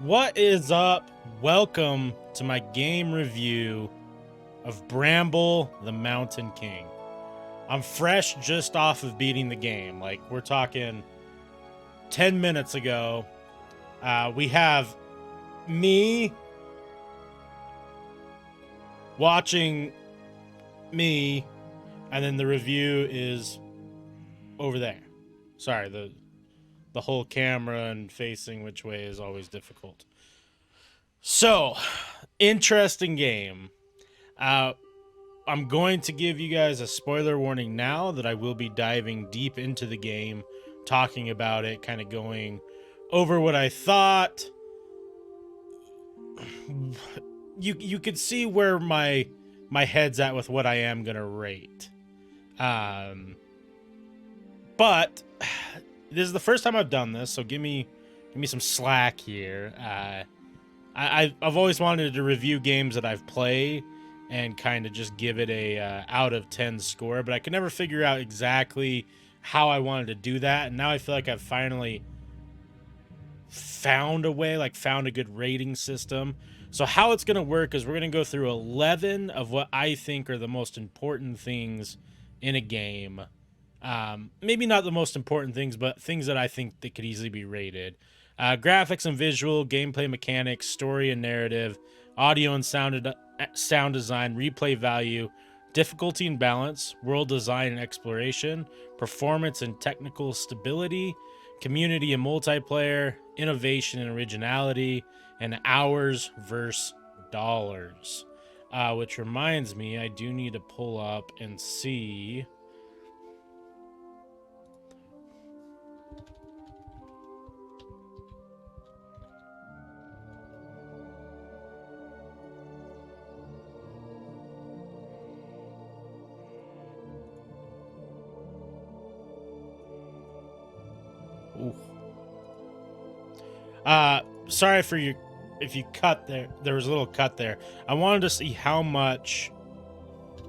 What is up? Welcome to my game review of Bramble the Mountain King. I'm fresh just off of beating the game. Like, we're talking 10 minutes ago. We have me watching me, and then the review is over there. Sorry, the whole camera and facing which way is always difficult. So, interesting game. I'm going to give you guys a spoiler warning now that I will be diving deep into the game, talking about it, kind of going over what I thought. You could see where my head's at with what I am gonna rate. But this is the first time I've done this, so give me some slack here. I've always wanted to review games that I've played and kind of just give it a out of 10 score, but I could never figure out exactly how I wanted to do that, and now I feel like I've finally found a way, like found a good rating system. So how it's going to work is we're going to go through 11 of what I think are the most important things in a game. Maybe not the most important things, but things that I think that could easily be rated. Graphics and visual, gameplay mechanics, story and narrative, audio and sound design, replay value, difficulty and balance, world design and exploration, performance and technical stability, community and multiplayer, innovation and originality, and hours versus dollars. Which reminds me, I do need to pull up and see. Ooh. Sorry for you if you cut there. There was a little cut there. I wanted to see how much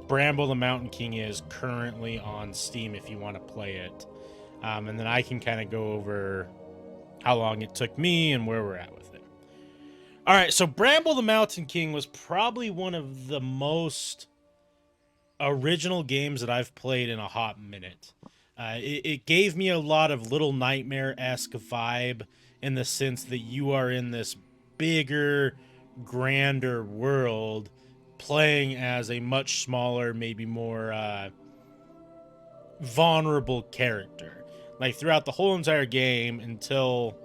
Bramble the Mountain King is currently on Steam if you want to play it. And then I can kind of go over how long it took me and where we're at with it. All right, so Bramble the Mountain King was probably one of the most original games that I've played in a hot minute. It gave me a lot of Little Nightmare-esque vibe in the sense that you are in this bigger, grander world playing as a much smaller, maybe more vulnerable character. Like throughout the whole entire game until...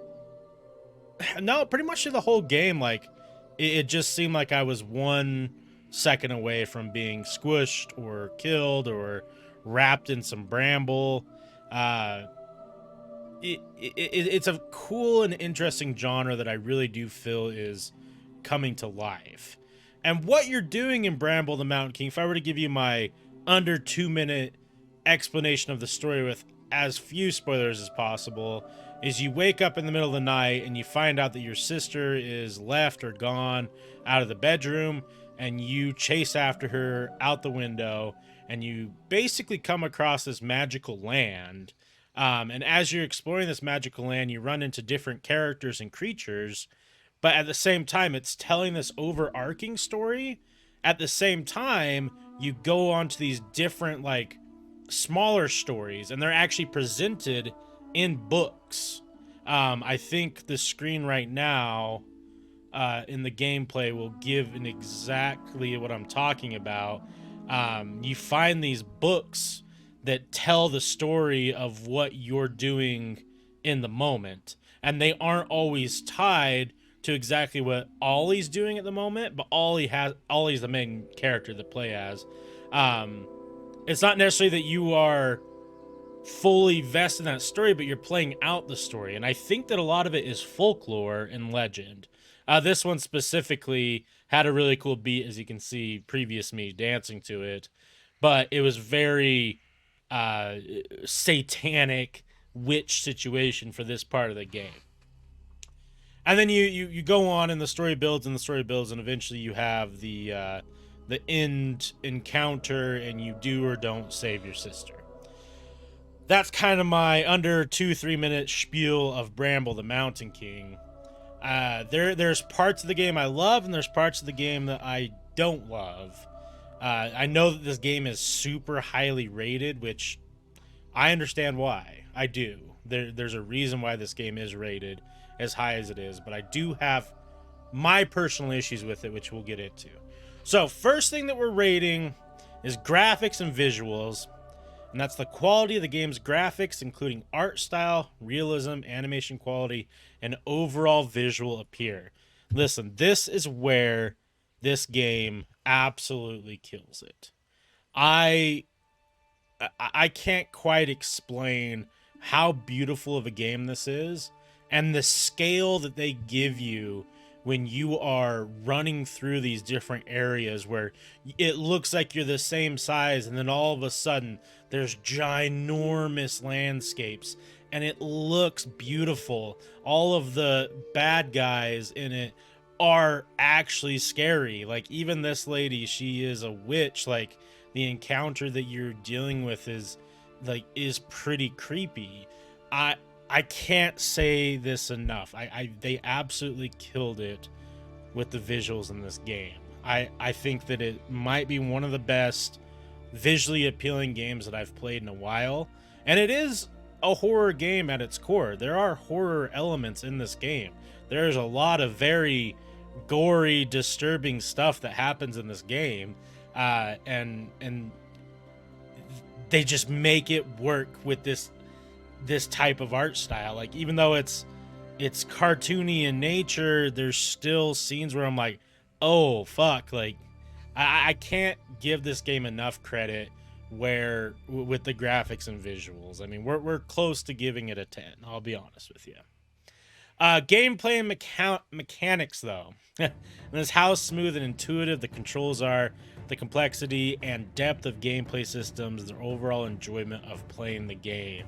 No, pretty much through the whole game, like, it just seemed like I was 1 second away from being squished or killed or wrapped in some bramble. It's a cool and interesting genre that I really do feel is coming to life. And what you're doing in Bramble the Mountain King, if I were to give you my under 2-minute explanation of the story with as few spoilers as possible, is you wake up in the middle of the night and you find out that your sister is left or gone out of the bedroom, and you chase after her out the window, and you basically come across this magical land. And as you're exploring this magical land, you run into different characters and creatures, but at the same time, it's telling this overarching story. At the same time, you go on to these different, like, smaller stories, and they're actually presented in books. I think the screen right now in the gameplay will give an exactly what I'm talking about. You find these books that tell the story of what you're doing in the moment, and they aren't always tied to exactly what Ollie's doing at the moment, but Ollie's the main character to play as. It's not necessarily that you are fully vested in that story, but you're playing out the story, and I think that a lot of it is folklore and legend. This one specifically had a really cool beat, as you can see previous me dancing to it, but it was very satanic witch situation for this part of the game. And then you go on, and the story builds and the story builds, and eventually you have the end encounter, and you do or don't save your sister. That's kind of my under 2-3 minute spiel of Bramble the Mountain King. There's parts of the game I love, and there's parts of the game that I don't love. I know that this game is super highly rated, which I understand why. I do. There's a reason why this game is rated as high as it is, but I do have my personal issues with it, which we'll get into. So, first thing that we're rating is graphics and visuals, and that's the quality of the game's graphics, including art style, realism, animation quality, and overall visual appeal. Listen, this is where this game absolutely kills it. I can't quite explain how beautiful of a game this is, and the scale that they give you when you are running through these different areas where it looks like you're the same size, and then all of a sudden there's ginormous landscapes and it looks beautiful. All of the bad guys in it are actually scary. Like, even this lady, she is a witch. Like, the encounter that you're dealing with is pretty creepy. I can't say this enough. They absolutely killed it with the visuals in this game. I think that it might be one of the best visually appealing games that I've played in a while. And it is a horror game at its core. There are horror elements in this game. There's a lot of very gory, disturbing stuff that happens in this game. And they just make it work with this type of art style. Like, even though it's cartoony in nature, there's still scenes where I'm like, oh fuck, like I can't give this game enough credit where with the graphics and visuals. I mean, we're close to giving it a 10, I'll be honest with you. Gameplay and mechanics though. And this how smooth and intuitive the controls are, the complexity and depth of gameplay systems, the overall enjoyment of playing the game.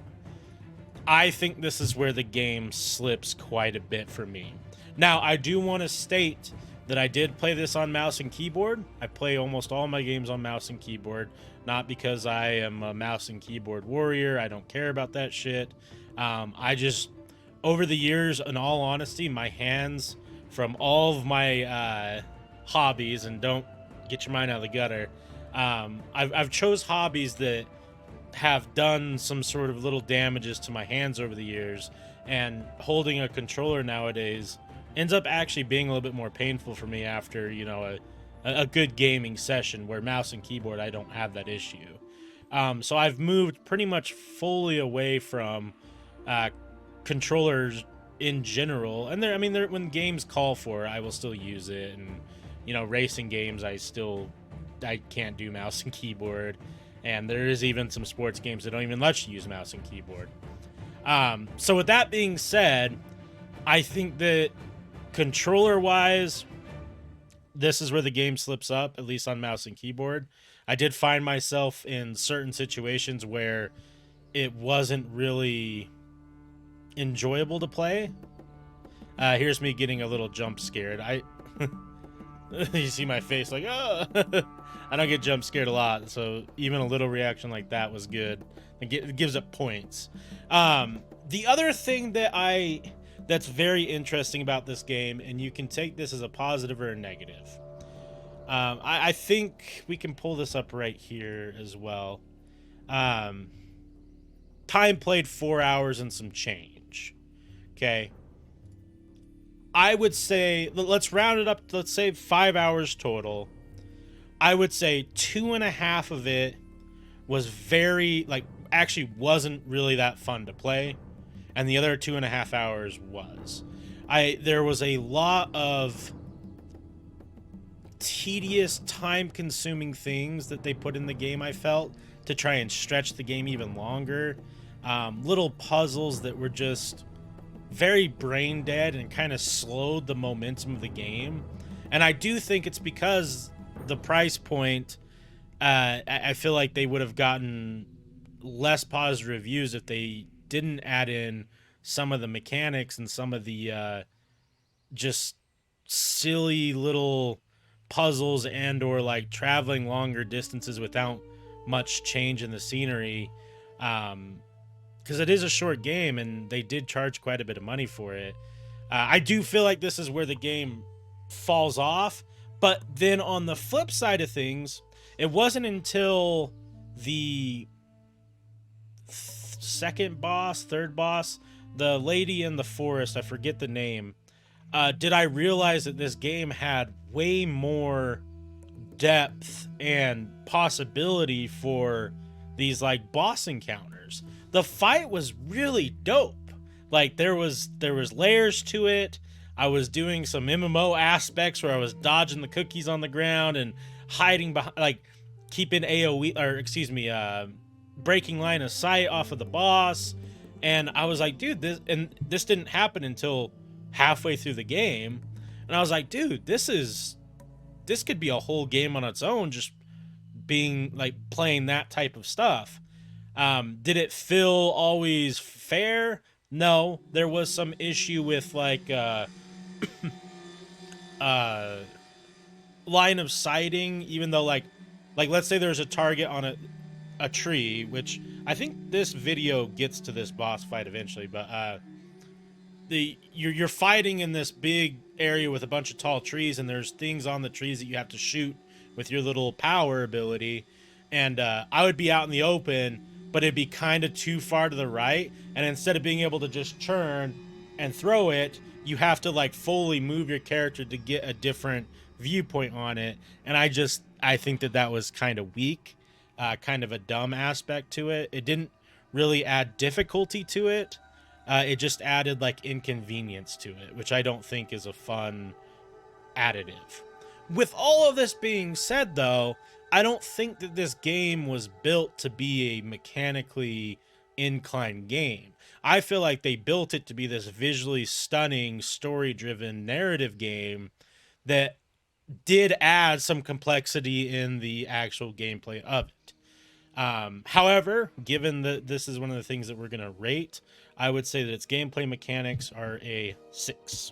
I think this is where the game slips quite a bit for me. Now, I do want to state that I did play this on mouse and keyboard. I play almost all my games on mouse and keyboard, not because I am a mouse and keyboard warrior. I don't care about that shit. I just, over the years, in all honesty, my hands from all of my hobbies, and don't get your mind out of the gutter, I've chose hobbies that have done some sort of little damages to my hands over the years, and holding a controller nowadays ends up actually being a little bit more painful for me after, you know, a good gaming session, where mouse and keyboard, I don't have that issue. So I've moved pretty much fully away from controllers in general, and when games call for it, I will still use it. And, you know, racing games, I can't do mouse and keyboard. And there is even some sports games that don't even let you use mouse and keyboard. So with that being said, I think that controller-wise, this is where the game slips up, at least on mouse and keyboard. I did find myself in certain situations where it wasn't really enjoyable to play. Here's me getting a little jump scared. You see my face like, oh. I don't get jump scared a lot, so even a little reaction like that was good. It gives it points. The other thing that's very interesting about this game, and you can take this as a positive or a negative. I think we can pull this up right here as well. Time played 4 hours and some change. Okay. I would say, let's round it up, let's say 5 hours total. I would say 2.5 of it was actually wasn't really that fun to play, and the other 2.5 hours was. There was a lot of tedious, time-consuming things that they put in the game, I felt, to try and stretch the game even longer. Little puzzles that were just very brain dead and kind of slowed the momentum of the game. And I do think it's because the price point, I feel like they would have gotten less positive reviews if they didn't add in some of the mechanics and some of the just silly little puzzles, and or like traveling longer distances without much change in the scenery, because it is a short game and they did charge quite a bit of money for it. I do feel like this is where the game falls off, but then on the flip side of things, it wasn't until the second boss, third boss, the lady in the forest, I forget the name, did I realize that this game had way more depth and possibility for these like boss encounters. The fight was really dope. Like there was layers to it. I was doing some MMO aspects where I was dodging the cookies on the ground and hiding behind, like keeping AoE, or excuse me, breaking line of sight off of the boss. And I was like, dude, this didn't happen until halfway through the game. And I was like, dude, this could be a whole game on its own, just being like playing that type of stuff. Did it feel always fair? No, there was some issue with like line of sighting, even though like let's say there's a target on a tree, which I think this video gets to this boss fight eventually, but you're fighting in this big area with a bunch of tall trees, and there's things on the trees that you have to shoot with your little power ability. And I would be out in the open, but it'd be kind of too far to the right, and instead of being able to just turn and throw it, you have to like fully move your character to get a different viewpoint on it. And I think that was kind of weak, kind of a dumb aspect to it. It didn't really add difficulty to it. It just added like inconvenience to it, which I don't think is a fun additive. With all of this being said, though, I don't think that this game was built to be a mechanically inclined game. I feel like they built it to be this visually stunning, story-driven narrative game that did add some complexity in the actual gameplay of it. However, given that this is one of the things that we're going to rate, I would say that its gameplay mechanics are a 6.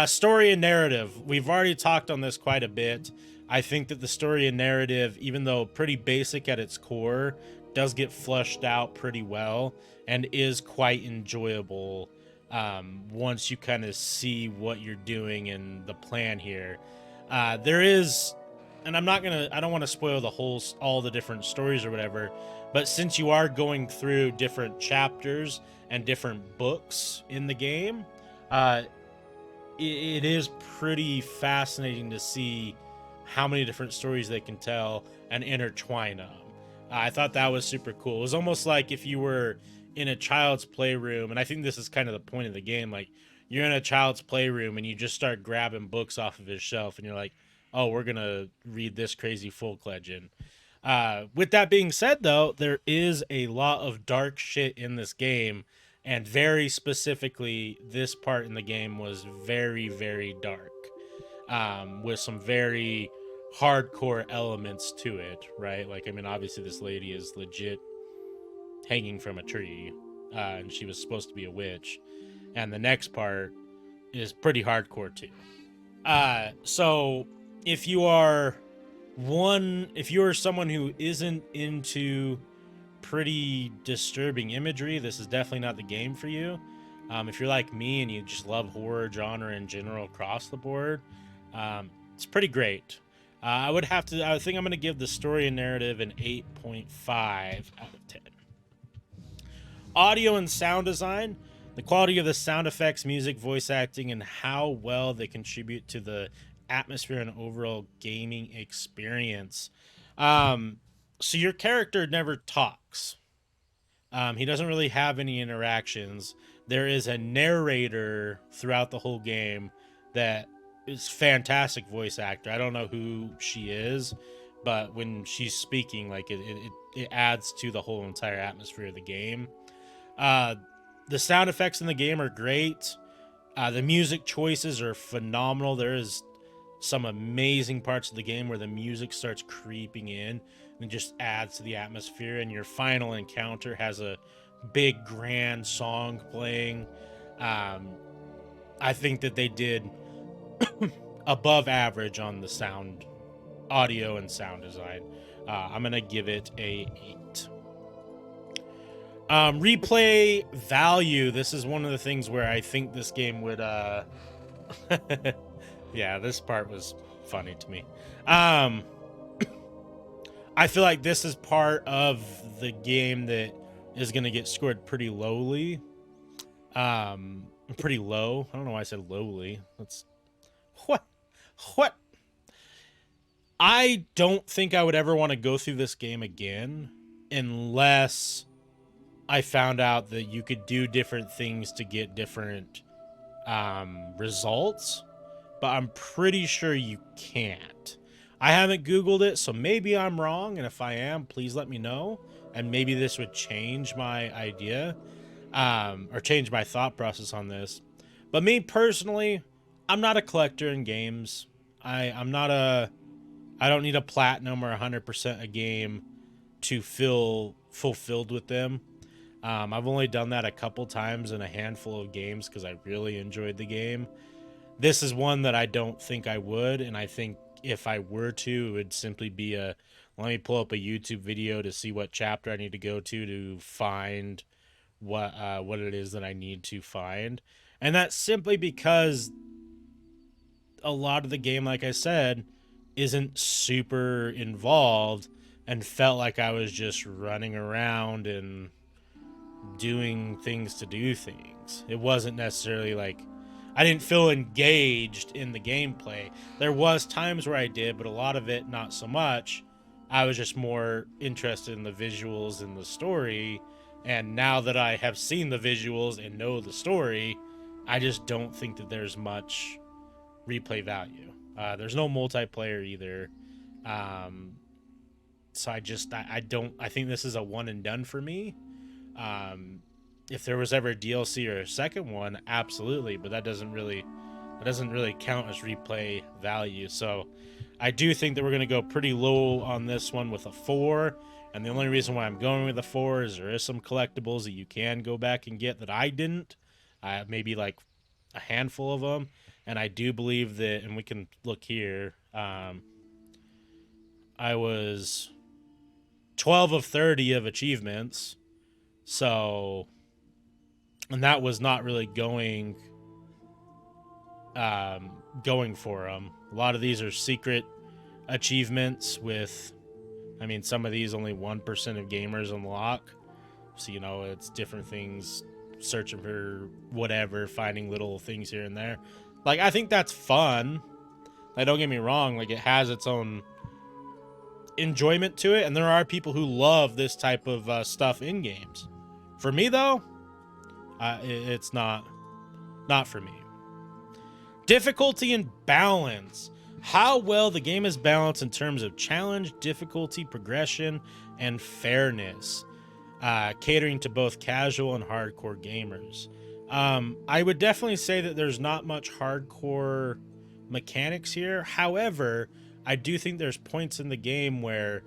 Story and narrative. We've already talked on this quite a bit. I think that the story and narrative, even though pretty basic at its core, does get fleshed out pretty well and is quite enjoyable once you kind of see what you're doing and the plan here. There is, and I don't want to spoil all the different stories or whatever, but since you are going through different chapters and different books in the game, it is pretty fascinating to see how many different stories they can tell and intertwine them. I thought that was super cool. It was almost like if you were in a child's playroom, and I think this is kind of the point of the game, like you're in a child's playroom and you just start grabbing books off of his shelf and you're like, oh, we're going to read this crazy folk legend. With that being said, though, there is a lot of dark shit in this game, and very specifically, this part in the game was very, very dark, with some very hardcore elements to it, right? Like, I mean, obviously this lady is legit hanging from a tree, and she was supposed to be a witch, and the next part is pretty hardcore too. So if you are someone who isn't into pretty disturbing imagery, this is definitely not the game for you. If you're like me and you just love horror genre in general across the board, it's pretty great. I think I'm going to give the story and narrative an 8.5 out of 10. Audio and sound design. The quality of the sound effects, music, voice acting, and how well they contribute to the atmosphere and overall gaming experience. So your character never talks. He doesn't really have any interactions. There is a narrator throughout the whole game that is fantastic voice actor. I don't know who she is, but when she's speaking, like it adds to the whole entire atmosphere of the game. The sound effects in the game are great. The music choices are phenomenal. There is some amazing parts of the game where the music starts creeping in and just adds to the atmosphere, and your final encounter has a big grand song playing. I think that they did above average on the audio and sound design. I'm gonna give it a 8. Replay value. This is one of the things where I think this game would yeah, this part was funny to me. I feel like this is part of the game that is going to get scored pretty lowly. Pretty low. I don't know why I said lowly. That's what? I don't think I would ever want to go through this game again unless I found out that you could do different things to get different results, but I'm pretty sure you can't. I haven't Googled it, so maybe I'm wrong, and if I am, please let me know, and maybe this would change my idea, or change my thought process on this. But me personally, I'm not a collector in games. I don't need a platinum or 100% a game to feel fulfilled with them. I've only done that a couple times in a handful of games because I really enjoyed the game. This is one that I don't think I would, and I think if I were to, it would simply be let me pull up a YouTube video to see what chapter I need to go to find what it is that I need to find. And that's simply because a lot of the game, like I said, isn't super involved and felt like I was just running around and doing things to do things. It wasn't necessarily like I didn't feel engaged in the gameplay. There was times where I did, but a lot of it not so much. I was just more interested in the visuals and the story, and now that I have seen the visuals and know the story, I just don't think that there's much replay value. There's no multiplayer either. So I think this is a one and done for me. If there was ever a DLC or a second one, absolutely, but that doesn't really count as replay value. So I do think that we're going to go pretty low on this one with a 4. And the only reason why I'm going with a 4 is there is some collectibles that you can go back and get that I didn't. Maybe like a handful of them. And I do believe that, and we can look here, I was 12 of 30 of achievements. So, and that was not really going for them. A lot of these are secret achievements with, I mean, some of these only 1% of gamers unlock. So, you know, it's different things, searching for whatever, finding little things here and there. Like, I think that's fun. Like, don't get me wrong. Like, it has its own enjoyment to it. And there are people who love this type of stuff in games. For me, though, it's not for me. Difficulty and balance. How well the game is balanced in terms of challenge, difficulty, progression, and fairness. Catering to both casual and hardcore gamers. I would definitely say that there's not much hardcore mechanics here. However, I do think there's points in the game where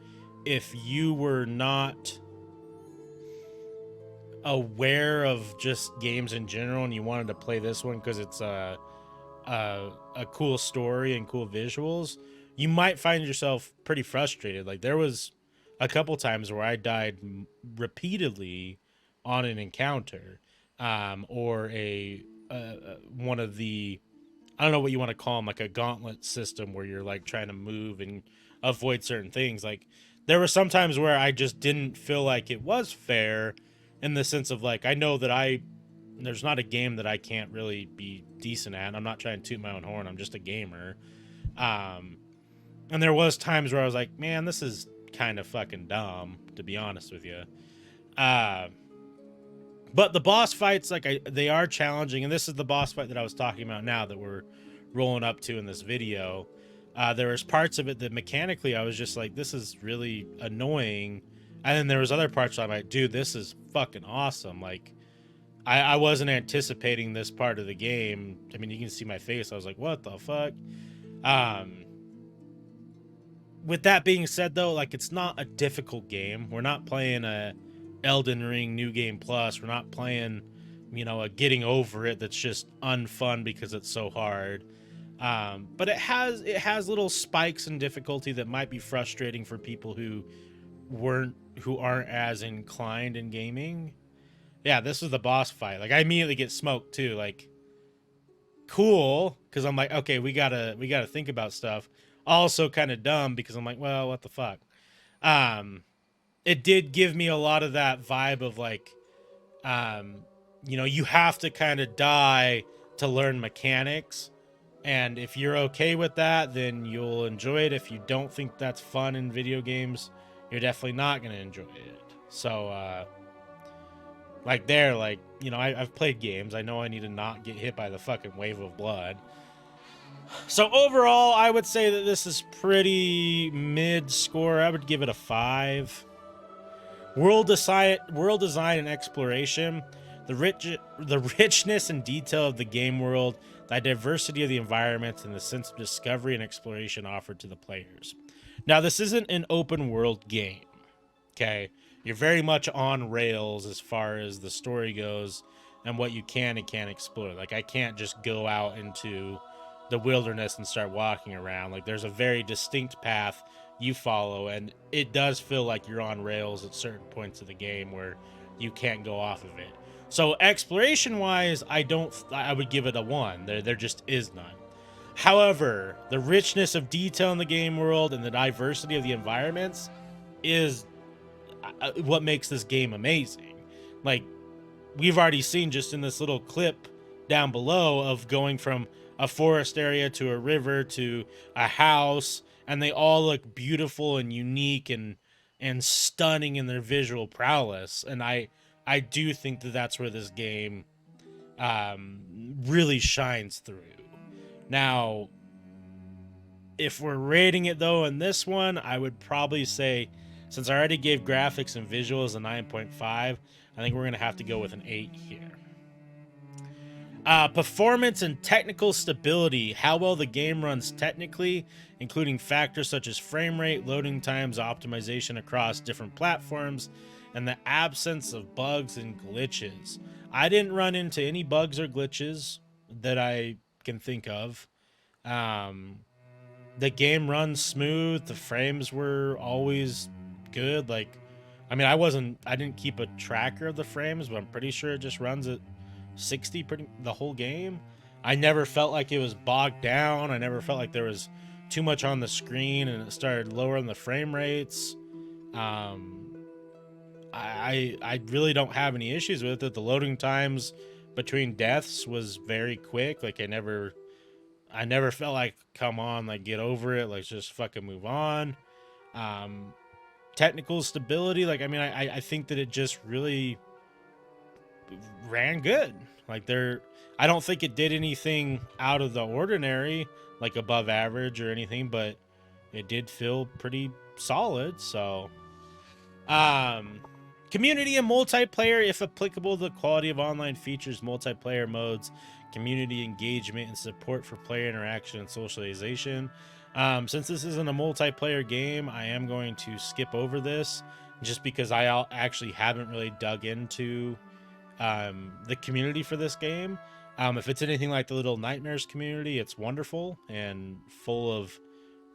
if you were not aware of just games in general and you wanted to play this one because it's a cool story and cool visuals, you might find yourself pretty frustrated. Like, there was a couple times where I died repeatedly on an encounter, or one of the, I don't know what you want to call them, like a gauntlet system where you're like trying to move and avoid certain things. Like, there were some times where I just didn't feel like it was fair, in the sense of, like, I know that there's not a game that I can't really be decent at. I'm not trying to toot my own horn. I'm just a gamer. And there was times where I was like, man, this is kind of fucking dumb, to be honest with you. But the boss fights, like, they are challenging, and this is the boss fight that I was talking about now that we're rolling up to in this video. There was parts of it that mechanically I was just like, this is really annoying. And then there was other parts where I'm like, dude, this is fucking awesome. Like, I wasn't anticipating this part of the game. I mean, you can see my face. I was like, what the fuck? With that being said, though, like, it's not a difficult game. We're not playing a Elden Ring New Game Plus. We're not playing, you know, a getting over it that's just unfun because it's so hard. But it has little spikes in difficulty that might be frustrating for people who aren't as inclined in gaming. Yeah, this was the boss fight. Like, I immediately get smoked too. Like, cool, because I'm like, okay, we gotta think about stuff. Also, kind of dumb because I'm like, well, what the fuck. Um, it did give me a lot of that vibe of like, um, you have to kind of die to learn mechanics. And if you're okay with that, then you'll enjoy it. If you don't think that's fun in video games, you're definitely not going to enjoy it. So, like there, like, I've played games. I know I need to not get hit by the fucking wave of blood. So overall, I would say that this is pretty mid score. I would give it a 5. World design and exploration, the richness and detail of the game world, the diversity of the environments, and the sense of discovery and exploration offered to the players. Now, this isn't an open world game. Okay, you're very much on rails as far as the story goes and what you can and can't explore. Like, I can't just go out into the wilderness and start walking around. Like, there's a very distinct path you follow, and it does feel like you're on rails at certain points of the game where you can't go off of it. So exploration wise, I would give it a 1. There just is none. However, the richness of detail in the game world and the diversity of the environments is what makes this game amazing. Like, we've already seen just in this little clip down below of going from a forest area to a river to a house, and they all look beautiful and unique and stunning in their visual prowess. And I do think that that's where this game really shines through. Now, if we're rating it though in this one, I would probably say, since I already gave graphics and visuals a 9.5, I think we're going to have to go with an 8 here. Performance and technical stability, how well the game runs technically, including factors such as frame rate, loading times, optimization across different platforms, and the absence of bugs and glitches. I didn't run into any bugs or glitches that I can think of. The game runs smooth. The frames were always good. Like, I mean, I didn't keep a tracker of the frames, but I'm pretty sure it just runs at 60 the whole game. I never felt like it was bogged down. I never felt like there was too much on the screen and it started lowering the frame rates. I really don't have any issues with it. The loading times between deaths was very quick. Like, I never felt like, come on, like, get over it, let's just fucking move on. Technical stability, like, I mean, I think that it just really ran good. Like, I don't think it did anything out of the ordinary, like above average or anything, but it did feel pretty solid. So community and multiplayer, if applicable, the quality of online features, multiplayer modes, community engagement, and support for player interaction and socialization. Since this isn't a multiplayer game, I am going to skip over this just because I actually haven't really dug into the community for this game. If it's anything like the Little Nightmares community, it's wonderful and full of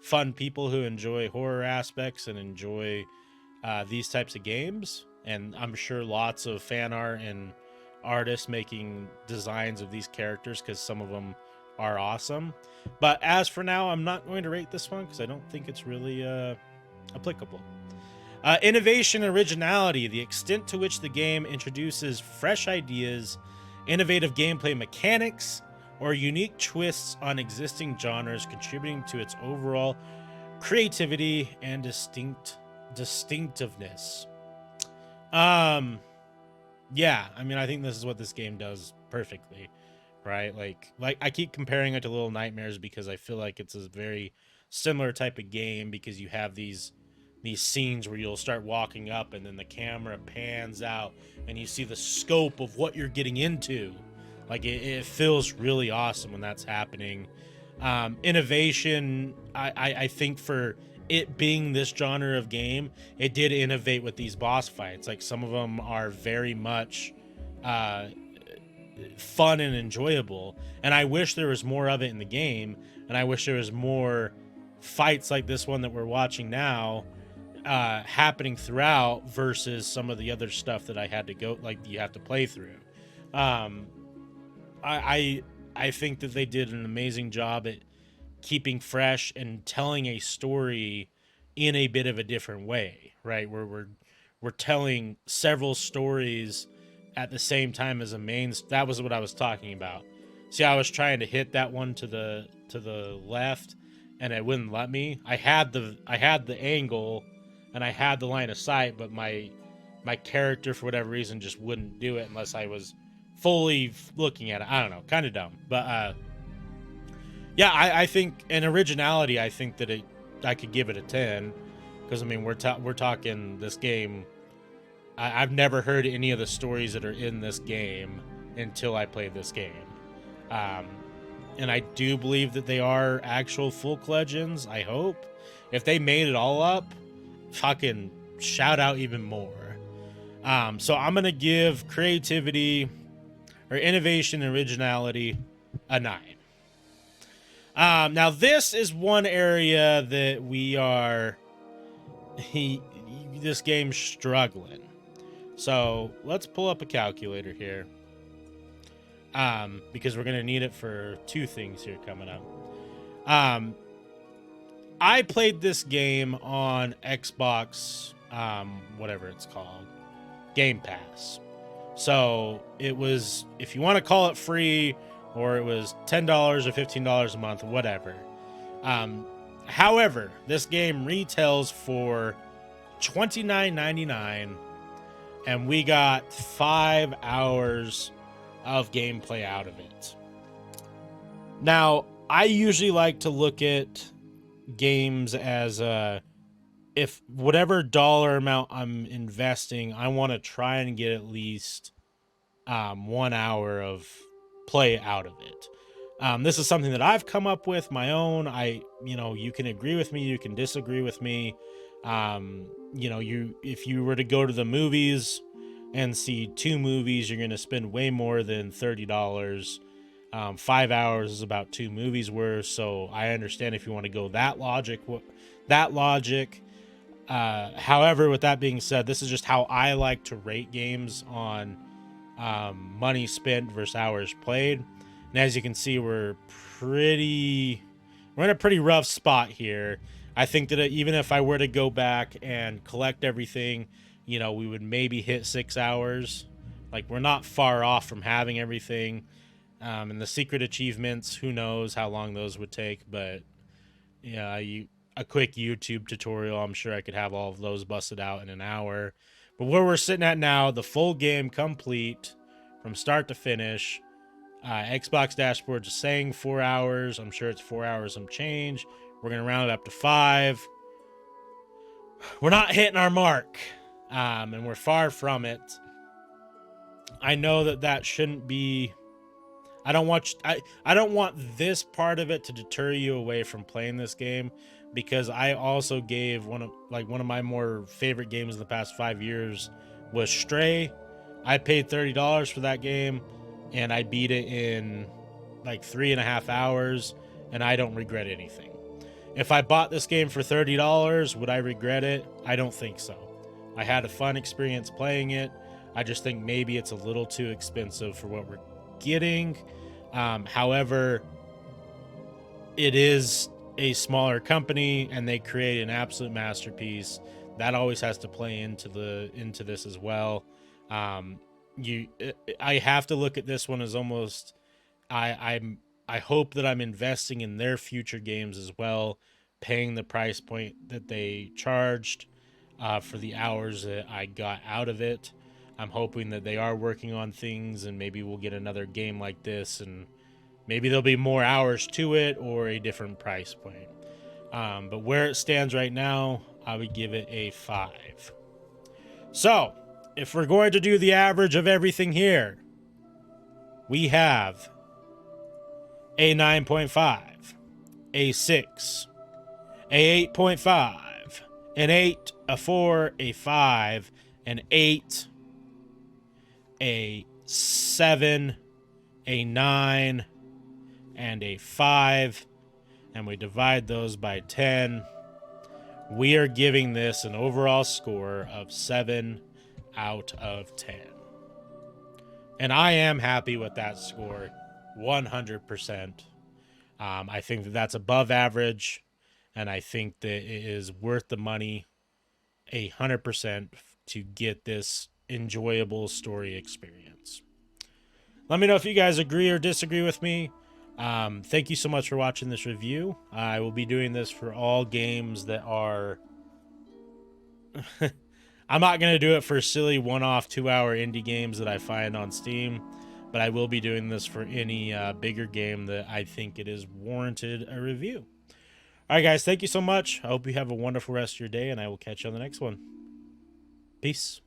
fun people who enjoy horror aspects and enjoy these types of games. And I'm sure lots of fan art and artists making designs of these characters, because some of them are awesome. But as for now, I'm not going to rate this one because I don't think it's really applicable. Innovation and originality, the extent to which the game introduces fresh ideas, innovative gameplay mechanics, or unique twists on existing genres, contributing to its overall creativity and distinctiveness. Yeah, I mean, I think this is what this game does perfectly, right? Like I keep comparing it to Little Nightmares because I feel like it's a very similar type of game, because you have these scenes where you'll start walking up and then the camera pans out and you see the scope of what you're getting into. Like, it feels really awesome when that's happening. Innovation, I think for it being this genre of game, it did innovate with these boss fights. Like, some of them are very much fun and enjoyable, and I wish there was more of it in the game, and I wish there was more fights like this one that we're watching now, happening throughout versus some of the other stuff that I had to go, like, you have to play through. Um, I think that they did an amazing job at keeping fresh and telling a story in a bit of a different way, right? Where we're telling several stories at the same time as a main. That was what I was talking about. See, I was trying to hit that one to the left, and it wouldn't let me. I had the angle, and I had the line of sight, but my character for whatever reason just wouldn't do it unless I was fully looking at it. I don't know, kind of dumb, but yeah, I think in originality, I think that I could give it a 10, because I mean we're talking this game. I've never heard any of the stories that are in this game until I played this game, and I do believe that they are actual folk legends. I hope if they made it all up, fucking shout out even more. So I'm gonna give creativity or innovation and originality a 9. Now this is one area that we are this game's struggling. So let's pull up a calculator here. Because we're gonna need it for 2 things here coming up. I played this game on Xbox, whatever it's called, Game Pass. So it was, if you want to call it free, or it was $10 or $15 a month, whatever. However, this game retails for $29.99, and we got 5 hours of gameplay out of it. Now, I usually like to look at games as if whatever dollar amount I'm investing, I want to try and get at least 1 hour of play out of it. This is something that I've come up with my own. You can agree with me, you can disagree with me. If you were to go to the movies and see 2 movies, you're going to spend way more than $30. 5 hours is about 2 movies worth. So I understand if you want to go that logic. However, with that being said, this is just how I like to rate games on money spent versus hours played. And as you can see, we're in a pretty rough spot here. I think that even if I were to go back and collect everything, we would maybe hit 6 hours. Like, we're not far off from having everything. And the secret achievements, who knows how long those would take, but yeah, a quick YouTube tutorial, I'm sure I could have all of those busted out in an hour. But where we're sitting at now, the full game complete from start to finish. Xbox dashboard's saying 4 hours. I'm sure it's 4 hours some change. We're going to round it up to 5. We're not hitting our mark, and we're far from it. I know that shouldn't be... I don't want this part of it to deter you away from playing this game, because I also gave one of my more favorite games in the past 5 years was Stray. I paid $30 for that game, and I beat it in like 3.5 hours, and I don't regret anything. If I bought this game for $30, would I regret it? I don't think so. I had a fun experience playing it. I just think maybe it's a little too expensive for what we're getting. However, it is a smaller company, and they create an absolute masterpiece. That always has to play into this as well. I have to look at this one as almost, I hope that I'm investing in their future games as well, paying the price point that they charged for the hours that I got out of it. I'm hoping that they are working on things, and maybe we'll get another game like this, and maybe there'll be more hours to it or a different price point. But where it stands right now, I would give it a 5. So, if we're going to do the average of everything here, we have a 9.5, a 6, a 8.5, an 8, a 4, a 5, an 8, a 7, a 9, and a 5, and we divide those by 10. we are giving this an overall score of 7 out of 10. And I am happy with that score 100%. I think that that's above average, and I think that it is worth the money 100% to get this enjoyable story experience. Let me know if you guys agree or disagree with me. Thank you so much for watching this review. I will be doing this for all games that are... I'm not going to do it for silly one-off 2-hour indie games that I find on Steam, but I will be doing this for any bigger game that I think it is warranted a review. All right, guys, thank you so much. I hope you have a wonderful rest of your day, and I will catch you on the next one. Peace.